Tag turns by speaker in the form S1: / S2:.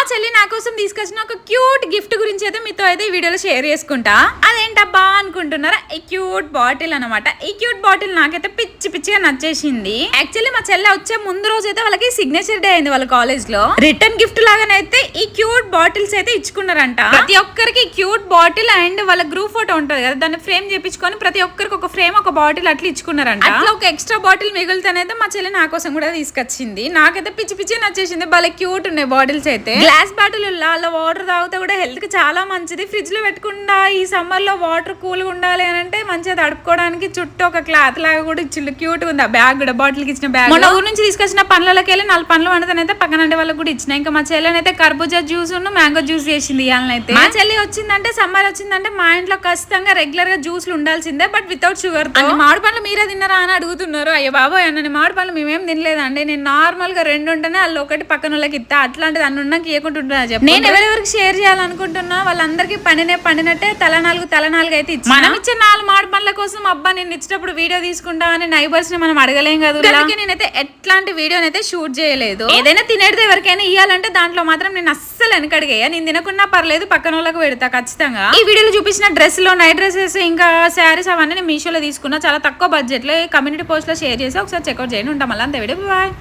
S1: చెల్లి నా కోసం తీసుకొచ్చిన ఒక క్యూట్ గిఫ్ట్ గురించి అయితే మీతో అయితే ఈ వీడియోలో షేర్ చేసుకుంటా. అదేంటబ్బా అనుకుంటున్నారా, ఈ క్యూట్ బాటిల్ అనమాట. ఈ క్యూట్ బాటిల్ నాకైతే పిచ్చి పిచ్చిగా నచ్చేసింది. యాక్చువల్లీ మా చెల్లి వచ్చే ముందు రోజు అయితే వాళ్ళకి సిగ్నేచర్ డే అయింది వాళ్ళ కాలేజ్ లో. రిటర్న్ గిఫ్ట్ లాగానైతే ఈ క్యూట్ బాటిల్స్ అయితే ఇచ్చుకున్నారంట. ప్రతి ఒక్కరికి క్యూట్ బాటిల్ అండ్ వాళ్ళ గ్రూప్ ఫోటో ఉంటది కదా, దాన్ని ఫ్రేమ్ చేపించుకొని ప్రతి ఒక్కరికి ఒక ఫ్రేమ్ ఒక బాటిల్ అట్లా ఇచ్చుకున్నారంట. అట్లా ఒక ఎక్స్ట్రా బాటిల్ మిగులుతానైతే మా చెల్లి నా కోసం కూడా తీసుకొచ్చింది. నాకైతే పిచ్చి పిచ్చి నచ్చేసింది. భలే క్యూట్ ఉన్నాయి బాటిల్స్ అయితే. గ్లాస్ బాటిల్ అలా వాటర్ తాగితే కూడా హెల్త్ కి చాలా మంచిది. ఫ్రిడ్జ్ లో పెట్టకుండా ఈ సమ్మర్ లో వాటర్ కూల్ గా ఉండాలి అని అంటే మంచిగా తడుపుకోవడానికి చుట్టూ ఒక క్లాత్ లాగా కూడా ఇచ్చిండు. క్యూట్ ఉంది ఆ బ్యాగ్ కూడా, బాటిల్ కి ఇచ్చిన బ్యాగ్. మన ఊరు నుంచి తీసుకొచ్చిన పండ్లకి వెళ్ళి 4 పండ్లు వండుతానైతే పక్కన వాళ్ళకి కూడా ఇచ్చిన. ఇంకా మా చెల్లెనైతే కర్బూజా జ్యూస్ మ్యాంగో జ్యూస్ చేసింది. ఇవాళనైతే మా చెల్లి వచ్చిందంటే సమ్మర్ వచ్చిందంటే మా ఇంట్లో ఖచ్చితంగా రెగ్యులర్ గా జ్యూస్లు ఉండాల్సిందే, బట్ వితౌట్ షుగర్ తో. మామిడి పండ్లు మీరే తిన్నారా అని అడుగుతున్నారు. అయ్యో బాబోయ్ అన్న, మామిడి పండ్లు మేమేం తినలేదండి. నేను నార్మల్ గా 2 ఉంటేనే వాళ్ళు ఒకటి పక్కన వాళ్ళకి ఇస్తా, అట్లాంటిది అన్ని ఉన్నాక ఇవ్వకుంటుంటా చెప్పి. నేను ఎవరెవరికి షేర్ చేయాలనుకుంటున్నా వాళ్ళందరికీ పండినట్టే తల 4 అయితే ఇచ్చి, మనం ఇచ్చే 4 మామిడి పండ్ల కోసం అబ్బా నేను ఇచ్చేటప్పుడు వీడియో తీసుకుంటా అని నైబర్స్ ని మనం అడగలేం కదా. అందుకే నేనైతే ఎట్లాంటి వీడియోనైతే షూట్ చేయలేదు. ఏదైనా తినేది ఎవరికైనా ఇవ్వాలంటే దాంట్లో మాత్రం నేను అస్సలు వెనకడిగేయ. నేను తినకున్నా పర్లేదు, పక్కన వాళ్ళకి పెడతా ఖచ్చితంగా. ఈ వీడియోలో చూపించిన డ్రెస్ లో నైట్ డ్రెస్సెస్ ఇంకా శారీస్ అవన్నీ నేను మీషోలో తీసుకున్నా. చాలా తక్కువ బడ్జెట్ లో కమ్యూనిటీ పోస్ట్ లో షేర్ చేసి ఒకసారి చెక్అౌట్ చేయండి. ఉంటాం మళ్ళీ అంతే వీడియో. బాయ్.